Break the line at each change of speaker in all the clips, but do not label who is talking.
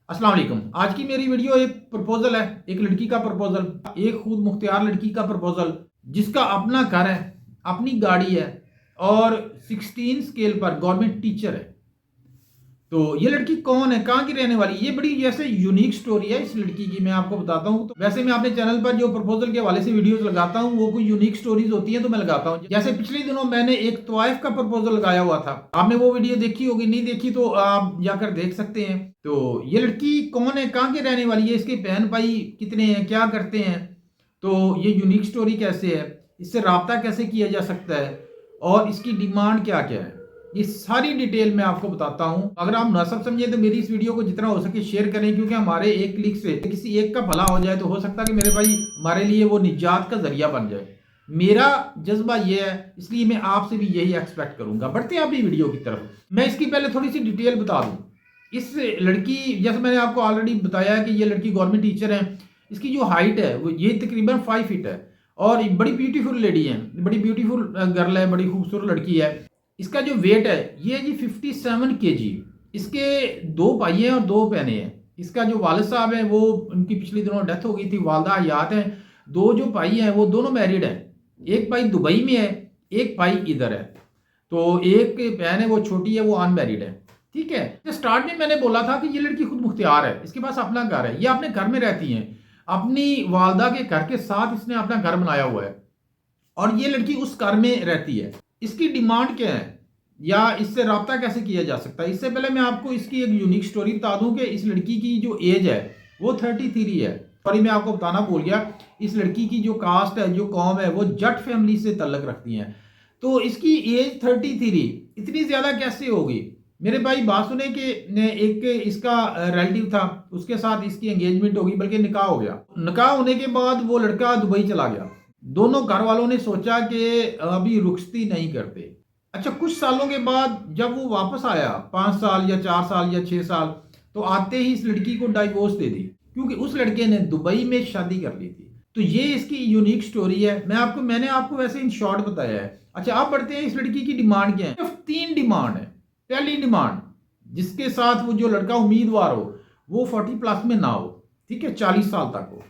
अस्सलाम वालेकुम। आज की मेरी वीडियो एक प्रपोजल है, एक लड़की का प्रपोजल, एक खुद मुख्तियार लड़की का प्रपोजल, जिसका अपना घर है, अपनी गाड़ी है और 16 स्केल पर गवर्नमेंट टीचर है। तो ये लड़की कौन है, कहाँ की रहने वाली, ये बड़ी जैसे यूनिक स्टोरी है इस लड़की की। मैं आपको बताता हूँ। तो वैसे मैं अपने चैनल पर जो प्रपोजल के हवाले से वीडियोस लगाता हूँ वो कोई यूनिक स्टोरीज होती हैं तो मैं लगाता हूँ। जैसे पिछले दिनों मैंने एक तवाइफ का प्रपोजल लगाया हुआ था, आपने वो वीडियो देखी होगी, नहीं देखी तो आप जाकर देख सकते हैं। तो ये लड़की कौन है, कहाँ की रहने वाली है, इसके बहन भाई कितने हैं, क्या करते हैं, तो ये यूनिक स्टोरी कैसे है, इससे रब्ता कैसे किया जा सकता है और इसकी डिमांड क्या क्या है, ये सारी डिटेल मैं आपको बताता हूं। अगर आप मुनासिब समझे तो मेरी इस वीडियो को जितना हो सके शेयर करें, क्योंकि हमारे एक क्लिक से किसी एक का भला हो जाए तो हो सकता है कि मेरे भाई हमारे लिए वो निजात का जरिया बन जाए। मेरा जज्बा ये है, इसलिए मैं आपसे भी यही एक्सपेक्ट करूंगा। बढ़ते हैं अपनी वीडियो की तरफ। मैं इसकी पहले थोड़ी सी डिटेल बता दूं। इस लड़की, जैसे मैंने आपको ऑलरेडी बताया कि ये लड़की गवर्नमेंट टीचर है। इसकी जो हाइट है वो ये तकरीबन 5 फीट है और बड़ी ब्यूटीफुल लेडी है, बड़ी ब्यूटीफुल गर्ल है, बड़ी खूबसूरत लड़की है। इसका जो वेट है ये जी 57 kg। इसके 2 भाई हैं और 2 बहनें हैं। इसका जो वालिद साहब है वो, उनकी पिछले दिनों डेथ हो गई थी, वालदा हयात हैं। 2 जो भाई हैं वो दोनों मैरिड हैं। एक भाई दुबई में है, एक भाई इधर है। तो एक बहन है वो छोटी है, वो अनमैरिड है। ठीक है। तो स्टार्ट में मैंने बोला था कि ये लड़की खुद मुख्तियार है, इसके पास अपना घर है, ये अपने घर में रहती हैं, अपनी वालदा के घर के साथ इसने अपना घर बनाया हुआ है और ये लड़की उस घर में रहती है। इसकी डिमांड क्या है या इससे रब्ता कैसे किया जा सकता है, इससे पहले मैं आपको इसकी एक यूनिक स्टोरी बता दूं कि इस लड़की की जो एज है वो 33 है। सॉरी, मैं आपको बताना भूल गया, इस लड़की की जो कास्ट है, जो कौम है, वो जट फैमिली से तल्लक रखती है। तो इसकी एज 33 इतनी ज्यादा कैसे होगी मेरे भाई? बात सुने कि एक इसका रिलेटिव था, उसके साथ इसकी एंगेजमेंट होगी, बल्कि निकाह हो गया। निकाह होने के बाद वो लड़का दुबई चला गया। दोनों घर वालों ने सोचा कि अभी रुखसती नहीं करते। अच्छा, कुछ सालों के बाद जब वो वापस आया, 5 साल या 4 साल या 6 साल, तो आते ही इस लड़की को डाइवोर्स दे दी, क्योंकि उस लड़के ने दुबई में शादी कर ली थी। तो ये इसकी यूनिक स्टोरी है। मैंने आपको वैसे इन शॉर्ट बताया है। अच्छा, आप बढ़ते हैं, इस लड़की की डिमांड क्या है? सिर्फ 3 डिमांड है। पहली डिमांड, जिसके साथ वो जो लड़का उम्मीदवार हो वो 40 प्लस में ना हो, ठीक है, 40 साल तक हो।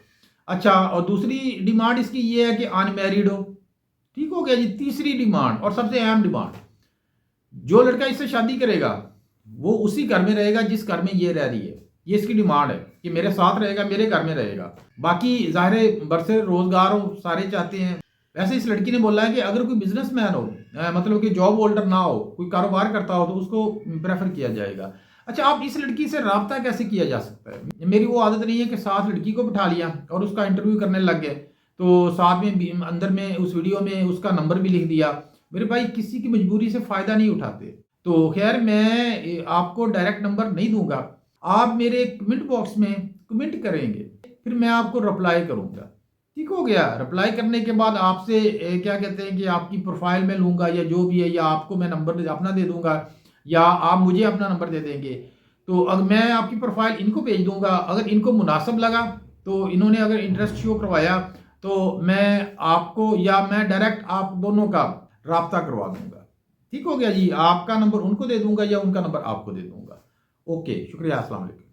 अच्छा, और दूसरी डिमांड इसकी ये है कि अनमैरिड हो। ठीक हो गया जी। तीसरी डिमांड और सबसे अहम डिमांड, जो लड़का इससे शादी करेगा वो उसी घर में रहेगा जिस घर में ये रह रही है। ये इसकी डिमांड है कि मेरे साथ रहेगा, मेरे घर में रहेगा। बाकी ज़ाहिर बरसे रोजगार हो, सारे चाहते हैं। वैसे इस लड़की ने बोला है कि अगर कोई बिजनेसमैन हो, मतलब कि जॉब होल्डर ना हो, कोई कारोबार करता हो, तो उसको प्रेफर किया जाएगा। अच्छा, आप इस लड़की से रब्ता कैसे किया जा सकता है? मेरी वो आदत नहीं है कि साथ लड़की को बिठा लिया और उसका इंटरव्यू करने लग गए, तो साथ में अंदर में उस वीडियो में उसका नंबर भी लिख दिया। मेरे भाई, किसी की मजबूरी से फ़ायदा नहीं उठाते। तो खैर, मैं आपको डायरेक्ट नंबर नहीं दूंगा, आप मेरे कमेंट बॉक्स में कमेंट करेंगे, फिर मैं आपको रिप्लाई करूंगा। ठीक हो गया। रिप्लाई करने के बाद आपसे क्या कहते हैं कि आपकी प्रोफाइल में लूंगा या जो भी है, या आपको मैं नंबर अपना दे दूंगा या आप मुझे अपना नंबर दे देंगे। तो अगर मैं आपकी प्रोफाइल इनको भेज दूंगा, अगर इनको मुनासिब लगा तो इन्होंने अगर इंटरेस्ट शो करवाया तो मैं आपको या मैं डायरेक्ट आप दोनों का राब्ता करवा दूंगा। ठीक हो गया जी। आपका नंबर उनको दे दूंगा या उनका नंबर आपको दे दूंगा। ओके, शुक्रिया, अस्सलाम वालेकुम।